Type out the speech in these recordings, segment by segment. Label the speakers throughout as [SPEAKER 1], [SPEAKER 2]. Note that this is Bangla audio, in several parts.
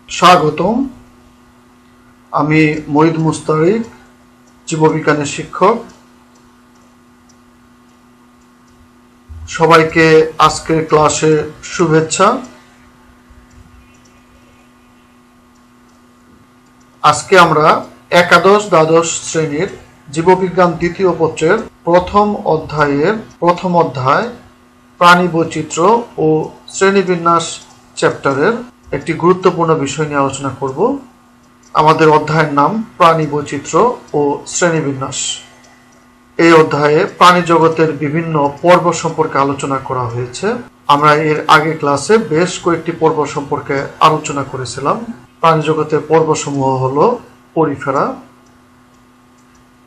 [SPEAKER 1] স্বাগতম। আমি মঈদ মুস্তারিক, জীববিজ্ঞানের শিক্ষক। সবাইকে আজকের ক্লাসে শুভেচ্ছা। আজকে আমরা একাদশ দ্বাদশ শ্রেণীর জীববিজ্ঞান দ্বিতীয় পত্রের প্রথম অধ্যায় প্রাণী বৈচিত্র্য ও শ্রেণীবিন্যাস চ্যাপ্টারের একটি গুরুত্বপূর্ণ বিষয় নিয়ে আলোচনা করব। আমাদের অধ্যায়ের নাম প্রাণী বৈচিত্র্য ও শ্রেণীবিন্যাস। এই অধ্যায়ে প্রাণী জগতের বিভিন্ন পর্ব সম্পর্কে আলোচনা করা হয়েছে। আমরা এর আগে ক্লাসে বেশ কয়েকটি পর্ব সম্পর্কে আলোচনা করেছিলাম। প্রাণী জগতের পর্বসমূহ হল Porifera,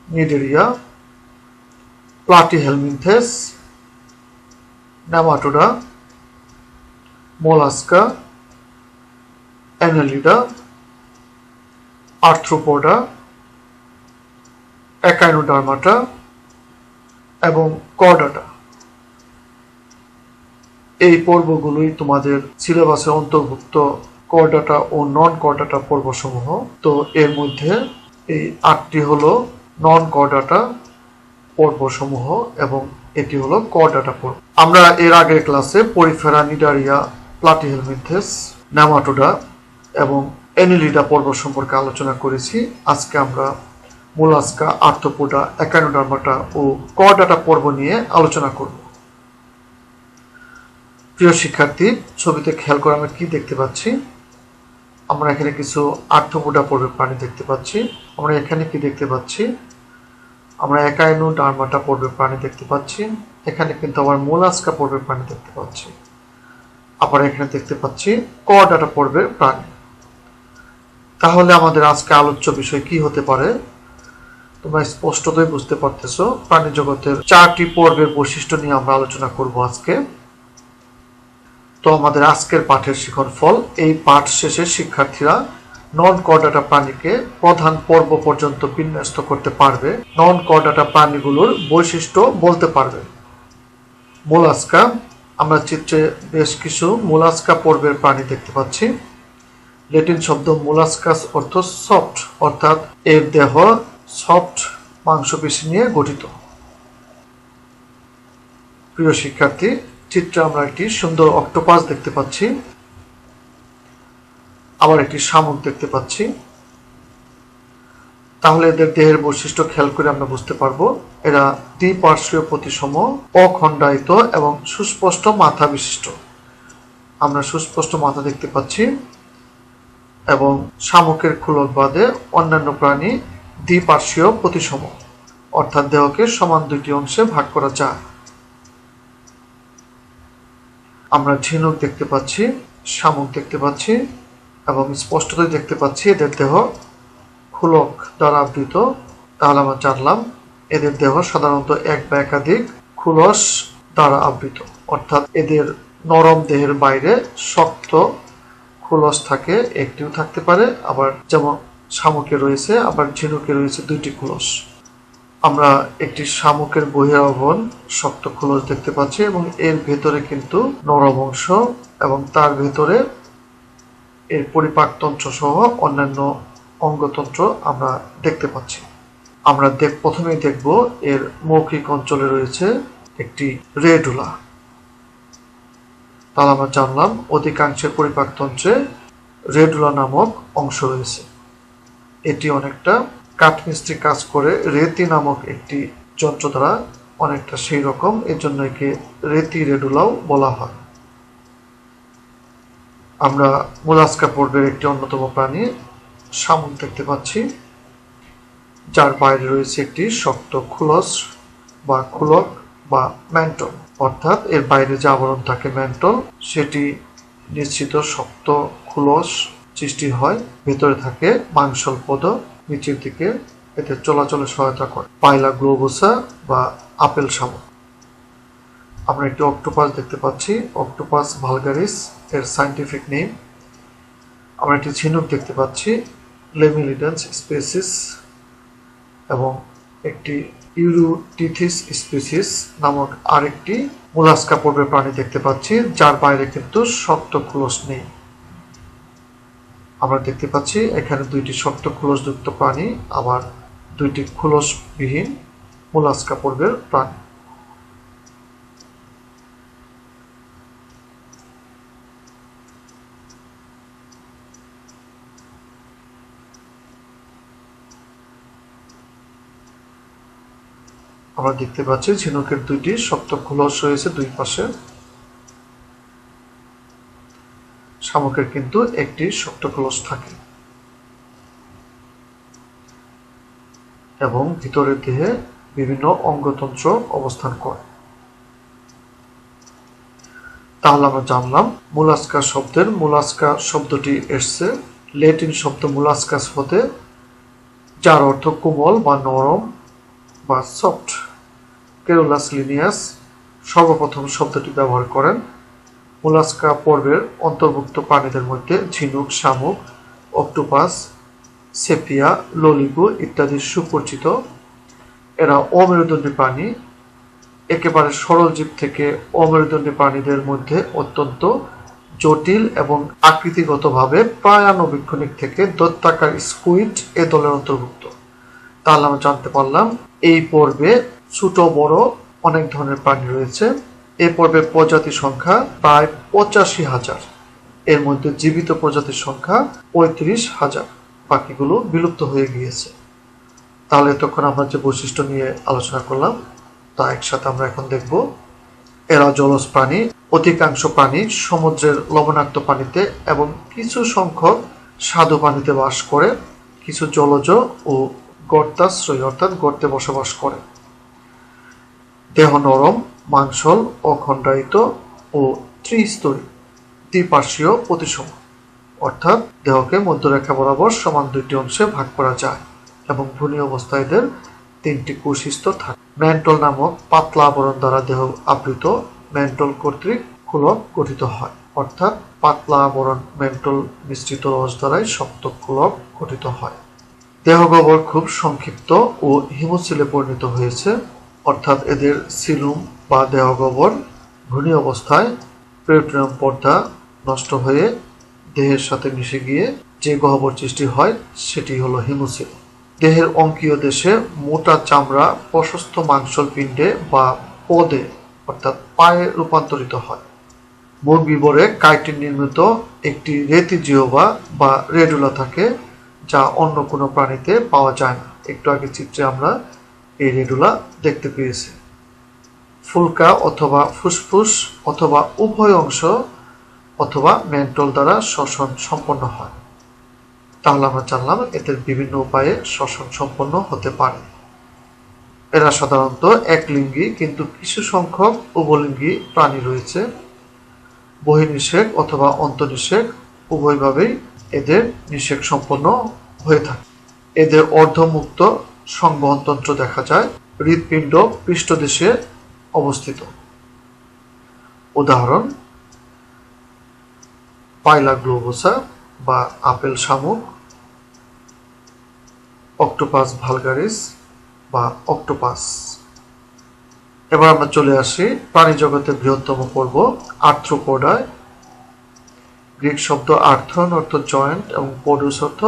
[SPEAKER 1] Cnidaria, Platyhelminthes, nematoda, mollusca, Annelida, arthropoda, Echinodermata এবং কর্ডাটা। এই পর্বগুলোই তোমাদের সিলেবাসে অন্তর্ভুক্ত কর্ডাটা ও নন কর্ডাটা পর্বসমূহ। তো এর মধ্যে এই 8টি হলো নন কর্ডাটা পর্বসমূহ এবং এটি হলো কর্ডাটা পর্ব। আমরা এর আগের ক্লাসে পরিফেরা, নিডারিয়া, প্লাটিহেলমিনথেস, নেমাটোডা এবং অ্যানেলিডা পর্ব সম্পর্কে আলোচনা করেছি। আজকে আমরা মোলাস্কা, আর্থ্রোপোডা, একাইনোডার্মাটা ও কর্ডাটা পর্ব নিয়ে আলোচনা করব। প্রিয় শিক্ষার্থী, ছবিতে খেয়াল করে আমরা কি দেখতে পাচ্ছি? আমরা এখানে কিছু আর্থ্রোপোডা পর্বের প্রাণী দেখতে পাচ্ছি। আমরা এখানে কি দেখতে পাচ্ছি? আমরা একাইনোডার্মাটা পর্বের প্রাণী দেখতে পাচ্ছি। এখানে কিন্তু আবার মোলাস্কা পর্বের প্রাণী দেখতে পাচ্ছি। আবার এখানে দেখতে পাচ্ছি কর্ডাটা পর্বের প্রাণী। তাহলে আমাদের আজকে আলোচ্য বিষয় কি হতে পারে? তোমরা স্পষ্টতই বুঝতে পারতেছো, প্রাণী জগতের 4টি পর্বের বৈশিষ্ট্য নিয়ে আমরা আলোচনা করব আজকে। তো আমাদের আজকের পাঠের শিখন ফল, এই পাঠ শেষে শিক্ষার্থীরা নন কর্ডাটা প্রাণীকে প্রধান পর্ব পর্যন্ত বিন্যস্ত করতে পারবে, নন কর্ডাটা প্রাণীগুলোর বৈশিষ্ট্য বলতে পারবে। মোলাস্কা, আমরা চিত্রে বেশ কিছু মোলাস্কা পর্বের প্রাণী দেখতে পাচ্ছি। ল্যাটিন শব্দ মোলাস্কাস অর্থ সফট, অর্থাৎ এর দেহ সফট মাংসপেশি নিয়ে গঠিত। প্রিয় শিক্ষার্থী, চিত্রে আমরা একটি সুন্দর অক্টোপাস দেখতে পাচ্ছি, আবার একটি শামুক দেখতে পাচ্ছি। তাহলে এদের দেহের বৈশিষ্ট্য খেয়াল করে আমরা বুঝতে পারবো এরা দ্বিপার্শ্বীয় প্রতিসম, অখণ্ডায়িত এবং সুস্পষ্ট মাথা বিশিষ্ট। আমরা সুস্পষ্ট মাথা দেখতে পাচ্ছি এবং শামুকের খুলক বাদে অন্যান্য প্রাণী দ্বিপার্শ্বীয় প্রতিসম, অর্থাৎ দেহকে সমান দুটি অংশে ভাগ করা যায়। আমরা ঝিনুক দেখতে পাচ্ছি, শামুক দেখতে পাচ্ছি এবং স্পষ্টতই দেখতে পাচ্ছি এদের দেহ খুলক দ্বারা আবৃত। তাহলে আমরা জানলাম এদের দেহ সাধারণত এক বা একাধিক খুলস দ্বারা আবৃত, অর্থাৎ এদের নরম দেহের বাইরে শক্ত খুলস থাকে, একটিও থাকতে পারে, আবার যেমন শামুকে রয়েছে, আবার ঝিনুকে রয়েছে 2টি খুলস। আমরা একটি শামুকের বহিরাবরণ শক্ত খুলস দেখতে পাচ্ছি এবং এর ভেতরে কিন্তু নরম অংশ এবং তার ভেতরে এর পরিপাকতন্ত্র সহ অন্যান্য অঙ্গতন্ত্র আমরা দেখতে পাচ্ছি। আমরা প্রথমেই দেখব এর মৌখিক অঞ্চলে রয়েছে একটি রেডুলা। তাহলে আমরা জানলাম অধিকাংশের পরিপাকতন্ত্রে রেডুলা নামক অংশ রয়েছে। এটি অনেকটা কাঠমিস্ত্রি কাজ করে রেতি নামক একটি যন্ত্র দ্বারা, অনেকটা সেই রকম, এর জন্য একে রেতি রেডুলাও বলা হয়। আমরা মোলাস্কা পর্বের একটি অন্যতম প্রাণী শামুক দেখতে পাচ্ছি, যার বাইরে রয়েছে একটি শক্ত খুলস বা খুলক বা ম্যান্টল, অর্থাৎ এর বাইরে যে আবরণ থাকে ম্যান্টল, সেটি নিশ্চিত শক্ত খুলস সৃষ্টি হয়। ভেতরে থাকে মাংসল পদ, নিচের দিকে এতে চলাচলে সহায়তা করে পাইলা গ্লোবোসা বা আপেল শামুক। আমরা একটি অক্টোপাস দেখতে পাচ্ছি, অক্টোপাস ভালগারিস এর সায়েন্টিফিক নেম। আমরা একটি ঝিনুক দেখতে পাচ্ছি, লেমিলিডেন্স স্পেসিস, এবং একটি ইউরোটিথিস স্পিসিস নামক আরেকটি মোলাস্কা পর্বের প্রাণী দেখতে পাচ্ছি, যার বাইরে কিন্তু শক্ত খুলস নেই। আমরা দেখতে পাচ্ছি এখানে দুইটি শক্ত খোলসযুক্ত প্রাণী, আবার দুইটি খোলসবিহীন মোলাস্কা পর্বের প্রাণী। আমরা দেখতে পাচ্ছি ঝিনুকের দুইটি শক্ত খোলস রয়েছে দুই পাশে, শামুকের কিন্তু একটি শক্ত খোলস থাকে এবং ভিতরের দেহে বিভিন্ন অঙ্গতন্ত্র অবস্থান করে। তাহলে আমরা জানলাম মোলাস্কা শব্দের মোলাস্কা শব্দটি এসছে ল্যাটিন শব্দ মোলাস্কাস হতে, যার অর্থ কোমল বা নরম বা সফট। কেরোলাস লিনিয়াস সর্বপ্রথম শব্দটি ব্যবহার করেন। মোলাস্কা পর্বের অন্তর্ভুক্ত প্রাণীদের মধ্যে ঝিনুক, শামুক, অক্টোপাস, সেপিয়া, ললিগো ইত্যাদি সুপরিচিত। এরা অমেরুদণ্ডী প্রাণী। একেবারে সরল জীব থেকে অমেরুদণ্ডী প্রাণীদের মধ্যে অত্যন্ত জটিল এবং আকৃতিগতভাবে প্রায় আণুবীক্ষণিক থেকে দৈত্যাকার স্কুইড এ দলের অন্তর্ভুক্ত। তাহলে আমরা জানতে পারলাম এই পর্বে ছোট বড় অনেক ধরনের প্রাণী রয়েছে। এই পর্বের প্রজাতি সংখ্যা প্রায় 85,000। এর মধ্যে জীবিত প্রজাতির সংখ্যা 35,000, বাকিগুলো বিলুপ্ত হয়ে গিয়েছে। তাহলে এতক্ষণ আমরা যে বৈশিষ্ট্য নিয়ে আলোচনা করলাম তা একসাথে আমরা এখন দেখব। এরা জলজ প্রাণী। অধিকাংশ প্রাণী সমুদ্রের লবণাক্ত পানিতে এবং কিছু সংখ্যক স্বাদু পানিতে বাস করে। কিছু জলজ ও গর্তাশ্রয়ী অর্থাৎ গর্তে বসবাস করে। দেহ নরম, মাংসল, অখণ্ডায়িত ও ত্রিস্তরী, দ্বিপার্শ্বীয় প্রতিসম, অর্থাৎ দেহকে মধ্যরেখা বরাবর সমান দুইটি অংশে ভাগ করা যায় এবং ভ্রূণীয় অবস্থায় এদের 3টি কোষস্তর থাকে। ম্যান্টল নামক পাতলা আবরণ দ্বারা দেহ আবৃত। ম্যান্টল কর্তৃক খোলক গঠিত হয়, অর্থাৎ পাতলা আবরণ ম্যান্টল মিশ্রিত রস দ্বারাই শক্ত খোলক গঠিত হয়। দেহগহ্বর খুব সংক্ষিপ্ত ও হিমোসিলে পরিণত হয়েছে, অর্থাৎ এদের সিলুম বা দেহগহ্বর ভ্রূণী অবস্থায় পেরিটোনিয়াম পর্দা নষ্ট হয়ে দেহের সাথে মিশে গিয়ে যে গহ্বর সৃষ্টি হয় সেটি হলো হিমোসিল। দেহের অঙ্কীয় দেশে মোটা চামড়া প্রশস্ত মাংসল পিণ্ডে বা পদে অর্থাৎ পায়ে রূপান্তরিত হয়। মুখ বিবরে কাইটিন নির্মিত একটি রেতি জিহ্বা বা রেডুলা থাকে, যা অন্য কোনো প্রাণীতে পাওয়া যায় না। একটু আগে চিত্রে আমরা এই রেডুলা দেখতে পেয়েছি। ফুলকা অথবা ফুসফুস অথবা উভয় অংশ অথবা ম্যান্টল দ্বারা শ্বসন সম্পন্ন হয়। তাহলে আমরা জানলাম এদের বিভিন্ন উপায়ে শ্বসন সম্পন্ন হতে পারে। এরা সাধারণত একলিঙ্গী, কিন্তু কিছু সংখ্যক উভলিঙ্গী প্রাণী রয়েছে। বহির্নিষেক অথবা অন্তর্নিষেক উভয়ভাবেই এদের নিষেক সম্পন্ন হয়ে থাকে। এদের অর্ধমুক্ত সংবহনতন্ত্র দেখা যায়। হৃৎপিণ্ড পৃষ্ঠদেশে অবস্থিত। উদাহরণ পাইলা গ্লোবোসা বা আপেল শামুক, অক্টোপাস ভালগারিস বা অক্টোপাস। এবার আমরা চলে আসি প্রাণী জগতের বৃহত্তম পর্ব আর্থ্রোপোডায়। গ্রিক শব্দ আর্থ্রন অর্থ জয়েন্ট এবং পোডুস অর্থ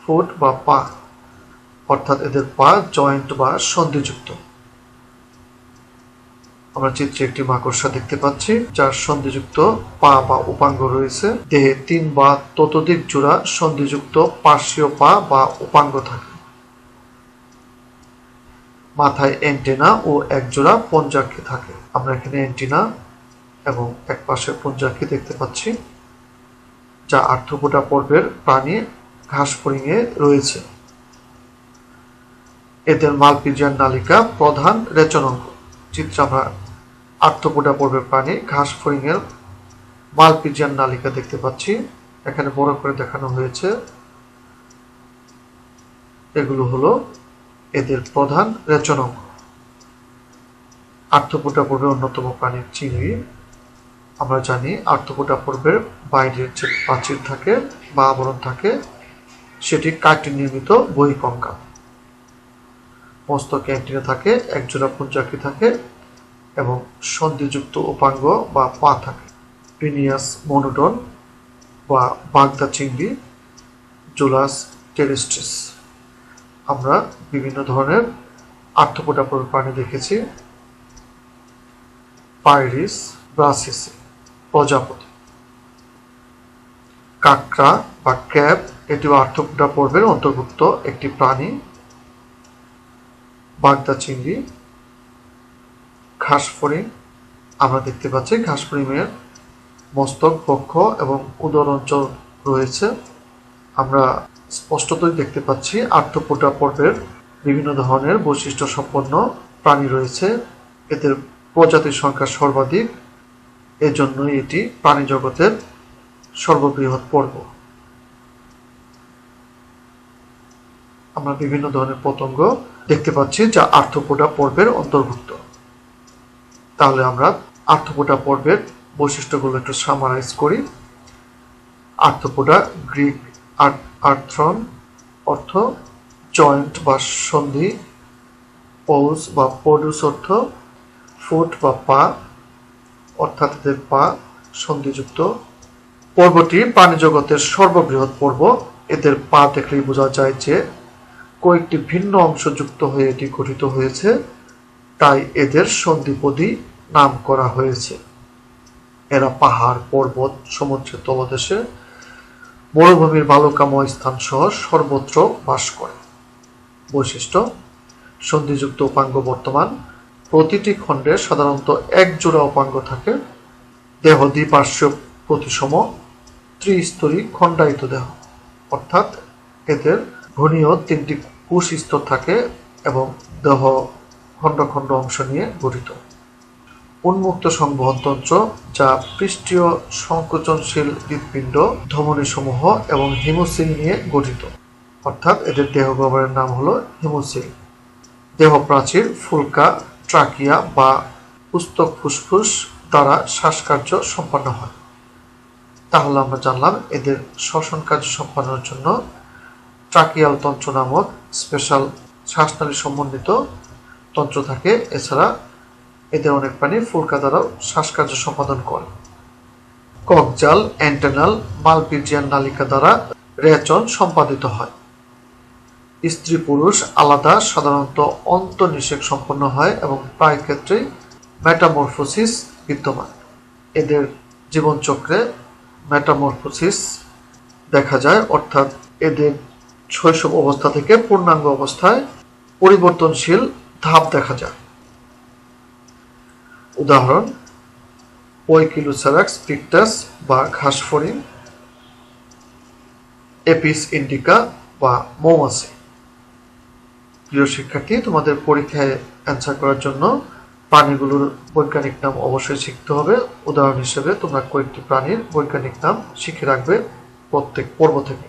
[SPEAKER 1] ফুট বা পা, অর্থাৎ এদের পা জয়েন্ট বা সন্ধিযুক্ত। আমরা চিত্রে একটি মাকড়সা দেখতে পাচ্ছি যার সন্ধিযুক্ত পা বা উপাঙ্গ রয়েছে। দেহে 3 বা ততোধিক জোড়া সন্ধিযুক্ত পার্শ্বীয় পা বা উপাঙ্গ থাকে। মাথায় অ্যান্টেনা ও এক জোড়া পঞ্জাক্ষী থাকে। আমরা এখানে অ্যান্টেনা এবং এক পাশে পঞ্জাক্ষী দেখতে পাচ্ছি, যা আর্থ্রোপোডা পর্বের প্রাণী ঘাস ফড়িংয়ে রয়েছে। এদের মালপিজিয়ান নালিকা প্রধান রেচনাঙ্গ। চিত্রে আমরা আর্থ্রোপোডা পর্বের প্রাণী ঘাস ফড়িংয়ের মালপিজিয়ান নালিকা দেখতে পাচ্ছি। এখানে বড় করে দেখানো হয়েছে। এগুলো হলো এদের প্রধান রেচনাঙ্গ। আর্থ্রোপোডা পর্বের অন্যতম প্রাণী চিংড়ি। আমরা জানি আর্থ্রোপোডা পর্বের বাইরের যে প্রাচীর থাকে বা আবরণ থাকে সেটি কাইটিন নির্মিত বহিঃকঙ্কাল। মস্তকে অ্যান্টেনা থাকে, একজোড়া পঞ্জাক্ষী থাকে এবং সন্ধিযুক্ত উপাঙ্গ বা পা থাকে। পিনিয়াস মনোডন বা বাগদা চিংড়ি জুলাস টেরেস্ট্রিস। আমরা বিভিন্ন ধরনের আর্থ্রোপোডা প্রাণী দেখেছি। পাইরিস ব্রাসিসি প্রজাপতি। কাঁকড়া বা ক্র্যাব এটিও আর্থ্রোপোডা পর্বের অন্তর্ভুক্ত একটি প্রাণী। বাগদা চিংড়ি, ঘাসফড়িং আমরা দেখতে পাচ্ছি ঘাসফড়িংয়ের মস্তক, বক্ষ এবং উদর অঞ্চল রয়েছে। আমরা স্পষ্টতই দেখতে পাচ্ছি আর্থ্রোপোডা পর্বের বিভিন্ন ধরনের বৈশিষ্ট্য সম্পন্ন প্রাণী রয়েছে। এদের প্রজাতির সংখ্যা সর্বাধিক, এজন্যই এটি প্রাণী জগতের সর্ববৃহৎ পর্ব। আমরা বিভিন্ন ধরনের পতঙ্গ দেখতে পাচ্ছি যা আর্থ্রোপোডা পর্বের অন্তর্ভুক্ত। তাহলে আমরা আর্থ্রোপোডা পর্বের বৈশিষ্ট্যগুলো একটু সামারাইজ করি। আর্থ্রোপোডা গ্রিক আর্থ্রন অর্থ জয়েন্ট বা সন্ধি, পৌস বা পডুস অর্থ ফুট বা পা, অর্থাৎ এদের পা সন্ধিযুক্ত। পর্বটি প্রাণী জগতের সর্ববৃহৎ পর্ব। এদের পা দেখলেই বোঝা যায় যে কয়েকটি ভিন্ন অংশ যুক্ত হয়ে এটি গঠিত হয়েছে, তাই এদের সন্ধিপদী নাম করা হয়েছে। এরা পাহাড়, পর্বত, সমুদ্রের তলদেশে, মরুভূমির বালুকাময় স্থান সহ সর্বত্র বাস করে। বৈশিষ্ট্য: সন্ধিযুক্ত উপাঙ্গ বর্তমান। প্রতিটি খণ্ডে সাধারণত এক জোড়া উপাঙ্গ থাকে। দেহ দ্বিপার্শ্বীয় প্রতিসম, ত্রিস্তরী খণ্ডায়িত দেহ, অর্থাৎ এদের ঘনীয় 3টি কোষ স্তর থাকে এবং দেহ খণ্ড খণ্ড অংশ নিয়ে গঠিত। উন্মুক্ত সংবহনতন্ত্র, যা পৃষ্ঠীয় সংকোচনশীল হৃৎপিণ্ড, ধমনীসমূহ এবং হিমোসিল নিয়ে গঠিত, অর্থাৎ এদের দেহ গহ্বরের নাম হলো হিমোসিল। দেহ প্রাচীর ফুলকা, ট্রাকিয়া বা পুস্তক ফুসফুস দ্বারা শ্বাসকার্য সম্পন্ন হয়। তাহলে আমরা জানলাম এদের শ্বসন কার্য সম্পাদনের জন্য ট্রাকিয়াল তন্ত্র নামক স্পেশাল শ্বাসনালী সমন্বিত তন্ত্র থাকে। এছাড়া এদের অনেক প্রাণী ফুলকা দ্বারাও শ্বাসকার্য সম্পাদন করে। ককজাল, অ্যান্টেনাল, মালপিজিয়ান নালিকা দ্বারা রেচন সম্পাদিত হয়। স্ত্রী পুরুষ আলাদা সাধারণত অন্তঃনিষেক সম্পন্ন হয় এবং প্রায় ক্ষেত্রেই মেটামরফোসিস বিদ্যমান। এদের জীবনচক্রে মেটামরফোসিস দেখা যায়, অর্থাৎ এদের শৈশব অবস্থা থেকে পূর্ণাঙ্গ অবস্থায় পরিবর্তনশীল ধাপ দেখা যায়। উদাহরণ: ওইকিলোসেরাক্স পিকটাস বা ঘাসফড়িং, এপিস ইন্ডিকা বা মৌমাছি। প্রিয় শিক্ষার্থী, তোমাদের পরীক্ষায় অ্যান্সার করার জন্য প্রাণীগুলোর বৈজ্ঞানিক নাম অবশ্যই শিখতে হবে। উদাহরণ হিসেবে তোমরা কয়েকটি প্রাণীর বৈজ্ঞানিক নাম শিখে রাখবে প্রত্যেক পর্ব থেকে।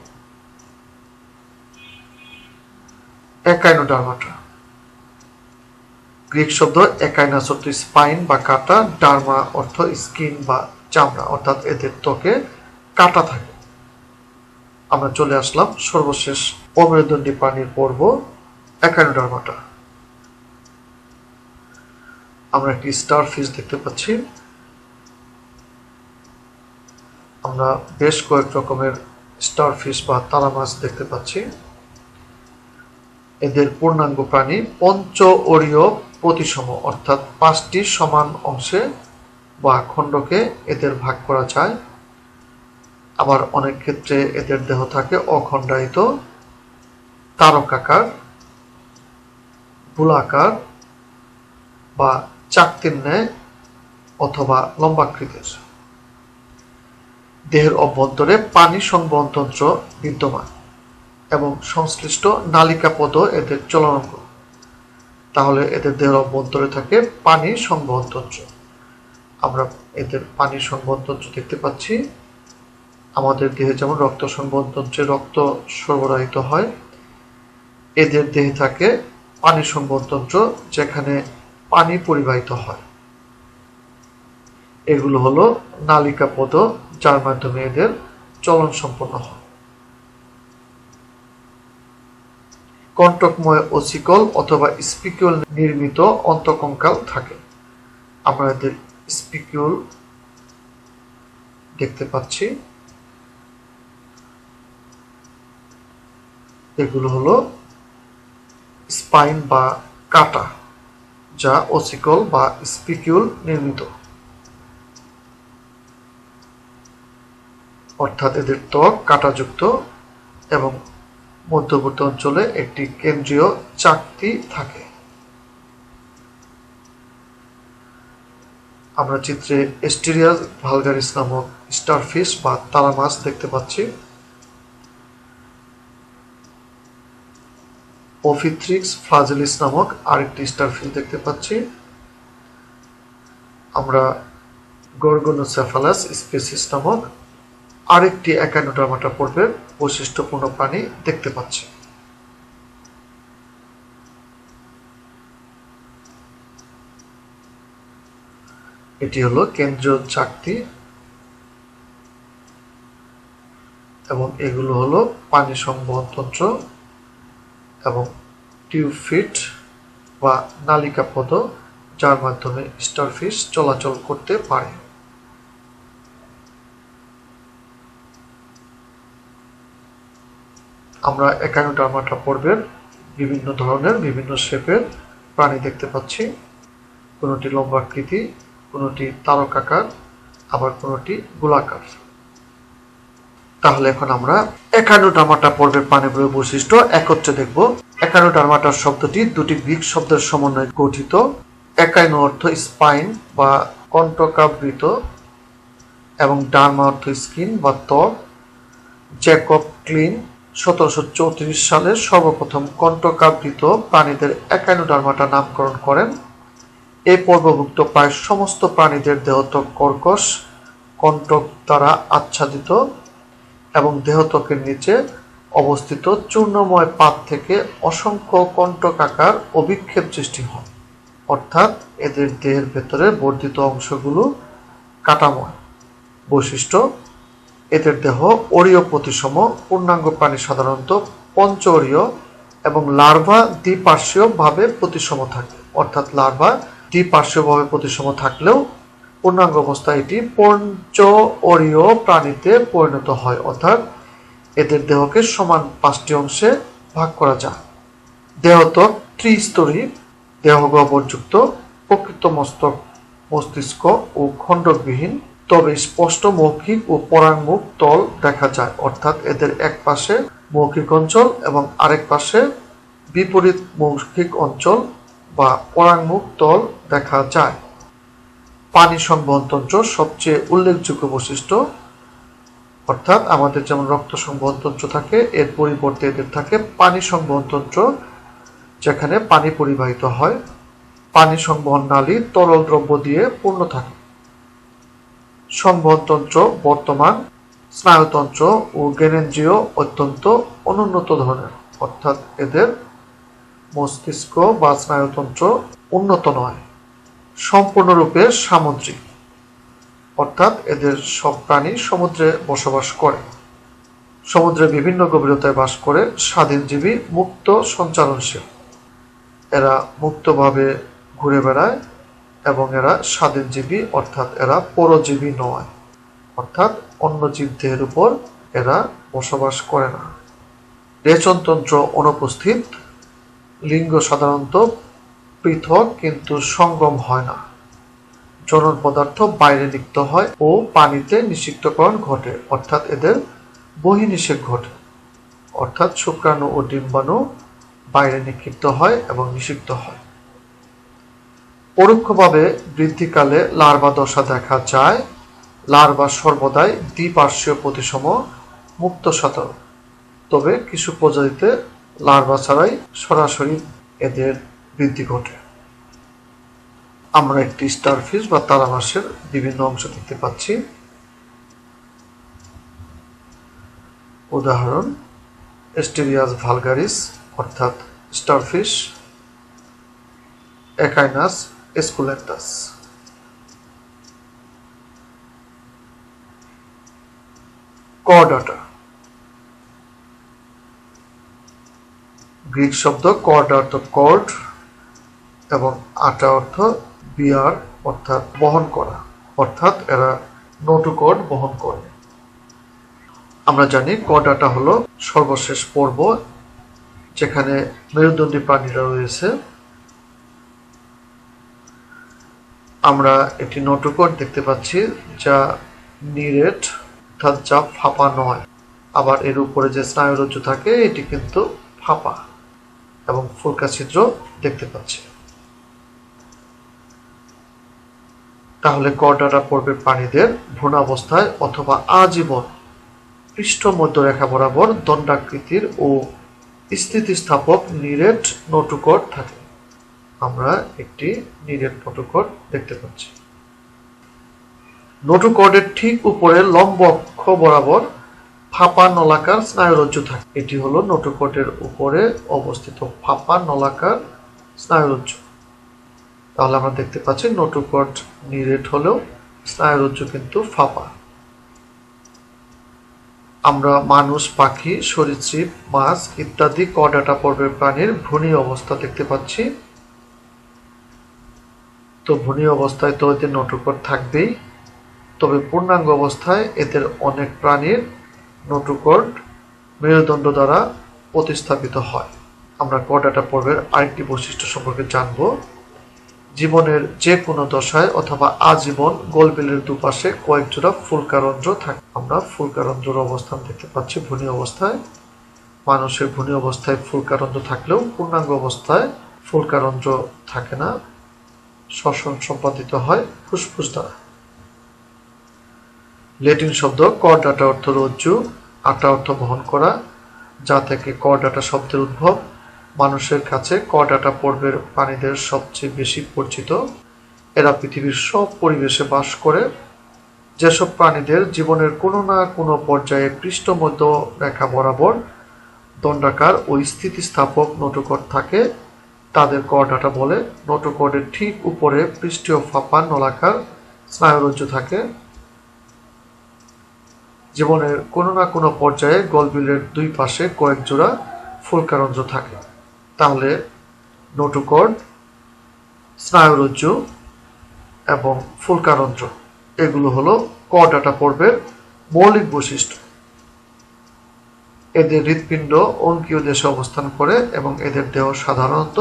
[SPEAKER 1] একাইনোডার্মাটা। গ্রিক শব্দ একাইনাস অর্থ স্পাইন বা কাটা, ডার্মা অর্থ স্কিন বা চামড়া, অর্থাৎ এদের ত্বকে কাটা থাকে। আমরা চলে আসলাম সর্বশেষ অমেরুদণ্ডী প্রাণীর পর্ব, একাইনোডার্মাটা। আমরা একটি স্টার ফিশ দেখতে পাচ্ছি। আমরা বেশ কয়েক রকমের স্টার ফিশ বা তারা মাছ দেখতে পাচ্ছি। এদের পূর্ণাঙ্গ প্রাণী পঞ্চঅরীয় প্রতিসম, অর্থাৎ 5টি সমান অংশে বা খণ্ডকে এদের ভাগ করা যায়। আবার অনেক ক্ষেত্রে এদের দেহ থাকে অখণ্ডায়িত, তারকাকার, গোলাকার বা চাকতির ন্যায় অথবা লম্বাকৃতির। দেহের অভ্যন্তরে পানি সংবহনতন্ত্র বিদ্যমান এবং সংশ্লিষ্ট নালিকাপদ এদের চলনাঙ্গ। তাহলে এদের দেহের অভ্যন্তরে থাকে পানি সংবহনতন্ত্র। আমরা এদের পানি সংবহনতন্ত্র দেখতে পাচ্ছি। আমাদের দেহে যেমন রক্ত সংবহনতন্ত্রে রক্ত সরবরাহিত হয়, এদের দেহে থাকে পানি সংবহনতন্ত্র, যেখানে পানি পরিবাহিত হয়। এগুলো হলো নালিকাপদ, যার মাধ্যমে এদের চলন সম্পন্ন হয়। কণ্টকময় ওসিকল অথবা স্পিকিউল নির্মিত অন্তঃকঙ্কাল থাকে। আমরা এদের স্পিকিউল দেখতে পাচ্ছি। এগুলো হলো স্পাইন বা কাটা, যা ওসিকল বা স্পিকিউল নির্মিত, অর্থাৎ এদের ত্বক কাঁটাযুক্ত এবং মধ্যবর্তী অঞ্চলে একটি কেন্দ্রীয় চাকতি থাকে। আমরা চিত্রে এস্টেরিয়া ভালগারিস নামক স্টারফিশ বা তারা মাছ দেখতে পাচ্ছি। ওফিথ্রিক্স ফ্লাজেলিস নামক আরেকটি স্টারফিশ দেখতে পাচ্ছি। আমরা গর্গনোসেফালাস স্পিসিস নামক আরেকটি একাইনোডার্মাটা পর্বের বৈশিষ্ট্যপূর্ণ প্রাণী দেখতে পাচ্ছি। এটি হলো কেন্দ্রীয় চাকতি এবং এগুলো হলো পানি সংবহন তন্ত্র এবং টিউব ফিট বা নালিকা পদ, যার মাধ্যমে স্টারফিশ চলাচল করতে পারে। আমরা একাইনোডার্মাটা পর্বের বিভিন্ন ধরনের বিভিন্ন শেপের প্রাণী দেখতে পাচ্ছি। কোনোটি লম্বাকৃতি, কোনোটি তারকাকার, আবার কোনোটি গোলাকার। তাহলে এখন আমরা একাইনোডার্মাটা পর্বের প্রাণীগুলোর বৈশিষ্ট্য একত্রে দেখব। একাইনোডার্মাটা শব্দটি দুটি গ্রিক শব্দের সমন্বয়ে গঠিত। একাইনো অর্থ স্পাইন বা কণ্টকাবৃত এবং ডার্মা অর্থ স্কিন বা ত্বক। জ্যাকব ক্লিন 1734 সালে সর্বপ্রথম কণ্টকাবৃত প্রাণীদের একাইনোডার্মাটা নামকরণ করেন। এই পর্বভুক্ত প্রায় সমস্ত প্রাণীদের দেহত্বক কর্কশ কণ্টক দ্বারা আচ্ছাদিত এবং দেহত্বকের নিচে অবস্থিত চূর্ণময় পাত থেকে অসংখ্য কণ্টকাকার অভিক্ষেপ সৃষ্টি হয়, অর্থাৎ এদের দেহের ভেতরে বর্ধিত অংশগুলো কাটাময়। বৈশিষ্ট্য: এদের দেহ অরীয় প্রতিসম, পূর্ণাঙ্গ প্রাণী সাধারণত পঞ্চঅরীয় এবং লার্ভা দ্বিপার্শ্বীয়ভাবে প্রতিসম থাকে, অর্থাৎ লার্ভা দ্বিপার্শ্বীয়ভাবে প্রতিসম থাকলেও পূর্ণাঙ্গ অবস্থায় এটি পঞ্চঅরীয় প্রাণীতে পরিণত হয়, অর্থাৎ এদের দেহকে সমান 5টি অংশে ভাগ করা যায়। দেহত্বক ত্রিস্তরী, দেহগহ্বরযুক্ত, প্রকৃত মস্তক মস্তিষ্ক ও খণ্ডকবিহীন, তবে স্পষ্ট মৌখিক ও পরাঙ্মুখ তল দেখা যায়, অর্থাৎ এদের এক পাশে মৌখিক অঞ্চল এবং আরেক পাশে বিপরীত মৌখিক অঞ্চল বা পরাঙ্মুখ তল দেখা যায়। পানি সংবহন তন্ত্র সবচেয়ে উল্লেখযোগ্য বৈশিষ্ট্য, অর্থাৎ আমাদের যেমন রক্ত সংবহন তন্ত্র থাকে, এর পরিবর্তে এদের থাকে পানি সংবহন তন্ত্র, যেখানে পানি পরিবাহিত হয়। পানি সংবহন নালী তরল দ্রব্য দিয়ে পূর্ণ থাকে। সংবহন তন্ত্র বর্তমান, স্নায়ুতন্ত্র ও জ্ঞানেন্দ্রিয় অত্যন্ত অনুন্নত ধরনের, অর্থাৎ এদের মস্তিষ্ক বা স্নায়ুতন্ত্র উন্নত নয়। সম্পূর্ণরূপে সামুদ্রিক, অর্থাৎ এদের সব প্রাণী সমুদ্রে বসবাস করে, সমুদ্রের বিভিন্ন গভীরতায় বাস করে, স্বাধীনজীবী, মুক্ত সঞ্চারণশীল। এরা মুক্তভাবে ঘুরে বেড়ায় এবং এরা স্বাধীনজীবী, অর্থাৎ এরা পরজীবী নয়, অর্থাৎ অন্য জীবদেহের উপর এরা বসবাস করে না। রেচনতন্ত্র অনুপস্থিত। লিঙ্গ সাধারণত পৃথক কিন্তু সঙ্গম হয় না। জনন পদার্থ বাইরে নিক্ষিপ্ত হয় ও পানিতে নিষিক্তকরণ ঘটে, অর্থাৎ এদের বহির্নিষেক ঘটে, অর্থাৎ শুক্রাণু ও ডিম্বাণু বাইরে নিক্ষিপ্ত হয় এবং নিষিক্ত হয়। পরোক্ষভাবে বৃদ্ধিকালে লার্ভা দশা দেখা যায়। লার্ভা সর্বদাই দ্বিপার্শ্বীয় প্রতিসম, মুক্ত সাধারণ, তবে কিছু প্রজাতিতে লার্ভা ছাড়াই সরাসরি এদের বৃদ্ধি ঘটে। আমরা একটি স্টারফিশ বা তারা মাছের বিভিন্ন অংশ দেখতে পাচ্ছি। উদাহরণ: এস্টেরিয়াস ভালগারিস অর্থাৎ স্টারফিশ, একাইনাস এসকুলেন্টাস। কর্ডাটা, গ্রিক শব্দ কর্ডা অর্থ কর্ড এবং আটা অর্থ বিয়ার অর্থাৎ বহন করা, অর্থাৎ এরা নোটোকর্ড বহন করে। আমরা জানি কর্ডাটা হলো সর্বশেষ পর্ব যেখানে মেরুদণ্ডী প্রাণীরা রয়েছে। আমরা একটি নোটোকট দেখতে পাচ্ছি যা নিরেট, অর্থাৎ যা ফাঁপা নয়। আবার এর উপরে যে স্নায়ুরজ্জু থাকে এটি কিন্তু ফাঁপা এবং ফুলকা ছিদ্র দেখতে পাচ্ছি। তাহলে করডাটা পর্বের প্রাণীদের ভ্রূণাবস্থায় অথবা আজীবন পৃষ্ঠ মধ্যরেখা বরাবর দণ্ডাকৃতির ও স্থিতিস্থাপক নিরেট নোটোকট থাকে। আমরা একটি নিরেট নোটোকট দেখতে পাচ্ছি। নোটোকটের ঠিক উপরে লম্ব অক্ষ বরাবর ফাঁপা নলাকার স্নায়ুরজ্জু থাকে। এটি হলো নোটোকটের উপরে অবস্থিত ফাঁপা নলাকার স্নায়ুরজ্জু। তাহলে আমরা দেখতে পাচ্ছি নোটোকট নিরেট হলেও স্নায়ুরজ্জু কিন্তু ফাঁপা। আমরা মানুষ, পাখি, সরীসৃপ, মাছ ইত্যাদি করডাটা পর্বের প্রাণীর ভ্রূণী অবস্থা দেখতে পাচ্ছি। তো ভ্রূণী অবস্থায় তো এদের নোটোকট থাকবেই, তবে পূর্ণাঙ্গ অবস্থায় এদের অনেক প্রাণীর নোটোকট মেরুদণ্ড দ্বারা প্রতিস্থাপিত হয়। আমরা করডাটা পর্বের আরেকটি বৈশিষ্ট্য সম্পর্কে জানব। জীবনের যে কোনো দশায় অথবা আজীবন গোলবিলের দুপাশে কয়েক জোড়া ফুলকারন্ধ্র থাকে। আমরা ফুলকারন্ধ্রের অবস্থান দেখতে পাচ্ছি ভ্রূণী অবস্থায়। মানুষের ভ্রূণী অবস্থায় ফুলকারন্ধ্র থাকলেও পূর্ণাঙ্গ অবস্থায় ফুলকারন্ধ্র থাকে না, শ্বসন সম্পাদিত হয় ফুসফুস দ্বারা। ল্যাটিন শব্দ করডাটা অর্থ রজ্জু, আটা অর্থ বহন করা, যা থেকে করডাটা শব্দের উদ্ভব। মানুষের কাছে করডাটা পর্বের প্রাণীদের সবচেয়ে বেশি পরিচিত। এরা পৃথিবীর সব পরিবেশে বাস করে। যেসব প্রাণীদের জীবনের কোনো না কোনো পর্যায়ে পৃষ্ঠমধ্য রেখা বরাবর দণ্ডাকার ও স্থিতিস্থাপক নোটোকট থাকে তাদের করডাটা বলে। নোটোকটের ঠিক উপরে পৃষ্ঠীয় ফাঁপা নলাকার স্নায়ুরজ্জু থাকে। জীবনের কোনো না কোনো পর্যায়ে গলবিলের দুই পাশে কয়েক জোড়া ফুলকারন্ধ্র থাকে। তাহলে নোটোকট, স্নায়ুরজ্জু এবং ফুলকারন্ধ্র এগুলো হলো করডাটা পর্বের মৌলিক বৈশিষ্ট্য। এদের হৃৎপিণ্ড অঙ্কীয় দেশে অবস্থান করে এবং এদের দেহ সাধারণত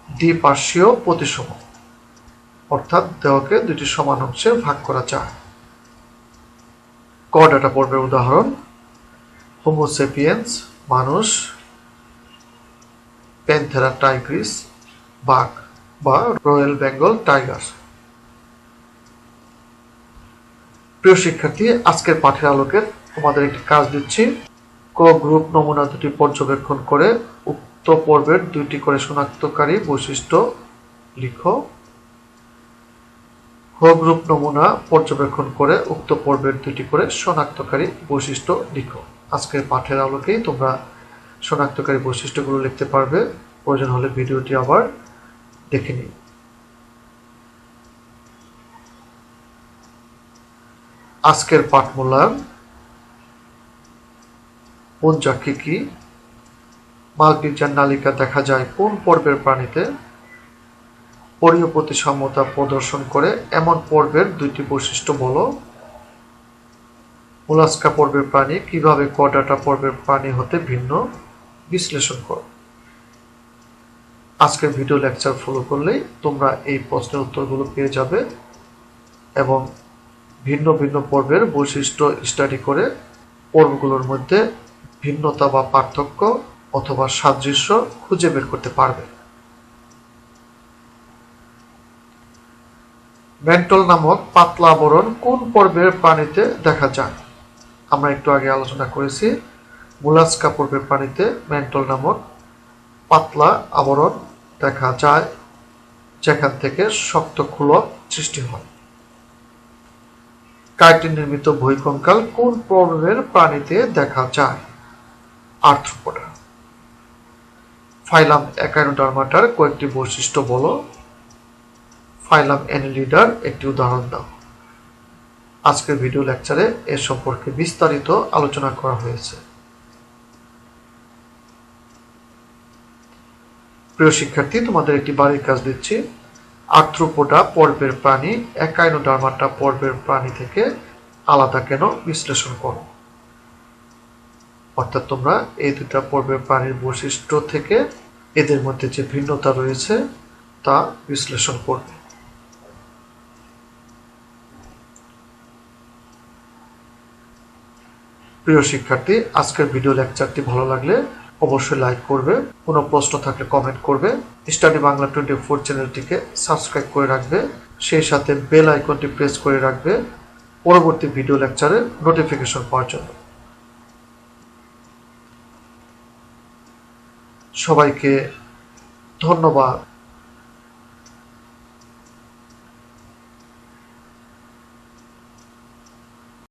[SPEAKER 1] দ্বিপার্শ্বীয় প্রতিসম, অর্থাৎ দেহকে দুটি সমান অংশে ভাগ করা যায়। করডাটা পর্বের উদাহরণ: হোমো সেপিয়েন্স মানুষ, প্যান্থেরা টাইগ্রিস বাঘ বা রয়্যাল বেঙ্গল টাইগার। প্রিয় শিক্ষার্থী, আজকের পাঠের আলোকে তোমাদের একটি কাজ দিচ্ছি। ক গ্রুপ নমুনা দুটি পর্যবেক্ষণ করে উক্ত পর্বের দুইটি করে শনাক্তকারী বৈশিষ্ট্য লিখো। খ গ্রুপ নমুনা পর্যবেক্ষণ করে উক্ত পর্বের দুইটি করে শনাক্তকারী বৈশিষ্ট্য লিখো। আজকের পাঠের আলোকেই তোমরা শনাক্তকারী বৈশিষ্ট্যগুলো লিখতে পারবে। প্রয়োজন হলে ভিডিওটি আবার দেখে নিও। আজকের পাঠ মূল্যায়ন: পুঞ্জাক্ষী কি? মালপিজ্জার নালিকা দেখা যায় কোন পর্বের প্রাণীতে? পরীয় প্রতিসাম্যতা প্রদর্শন করে এমন পর্বের দুইটি বৈশিষ্ট্য বলো। মোলাস্কা পর্বের প্রাণী কিভাবে করডাটা পর্বের প্রাণী হতে ভিন্ন, বিশ্লেষণ করো। আজকের ভিডিও লেকচার ফলো করলেই তোমরা এই প্রশ্নের উত্তরগুলো পেয়ে যাবে এবং ভিন্ন ভিন্ন পর্বের বৈশিষ্ট্য স্টাডি করে পর্বগুলোর মধ্যে ভিন্নতা বা পার্থক্য অথবা সাদৃশ্য খুঁজে বের করতে পারবে। মেন্টল নামক পাতলা আবরণ কোন পর্বের প্রাণীতে দেখা যায়? আমরা একটু আগে আলোচনা করেছি, মোলাস্কা পর্বের প্রাণীতে মেন্টল নামক পাতলা আবরণ দেখা যায়, যেখান থেকে শক্ত খুলক সৃষ্টি হয়। কাইটিন নির্মিত বহিঃকঙ্কাল কোন পর্বের প্রাণীতে দেখা যায়? আর্থ্রোপোডা। ফাইলাম একাইনোডার্মাটার কয়েকটি বৈশিষ্ট্য বলো। ফাইলাম অ্যানিলিডার একটি উদাহরণ দাও। আজকের ভিডিও লেকচারে এ সম্পর্কে বিস্তারিত আলোচনা করা হয়েছে। প্রিয় শিক্ষার্থী, তোমাদের একটি বাড়ির কাজ দিচ্ছি। আর্থ্রোপোডা পর্বের প্রাণী একাইনোডার্মাটা পর্বের প্রাণী থেকে আলাদা কেন বিশ্লেষণ করো। অর্থাৎ তোমরা এই দুটা পর্বের প্রাণীর বৈশিষ্ট্য থেকে এদের মধ্যে যে ভিন্নতা রয়েছে তা বিশ্লেষণ করবে। প্রিয় শিক্ষার্থী, আজকের ভিডিও লেকচারটি ভালো লাগলে অবশ্যই লাইক করবে, কোনো প্রশ্ন থাকলে কমেন্ট করবে, স্টাডি বাংলা 24 চ্যানেলটিকে সাবস্ক্রাইব করে রাখবে, সেই সাথে বেল আইকনটি প্রেস করে রাখবে পরবর্তী ভিডিও লেকচারের নোটিফিকেশন পাওয়ার জন্য। সবাইকে ধন্যবাদ।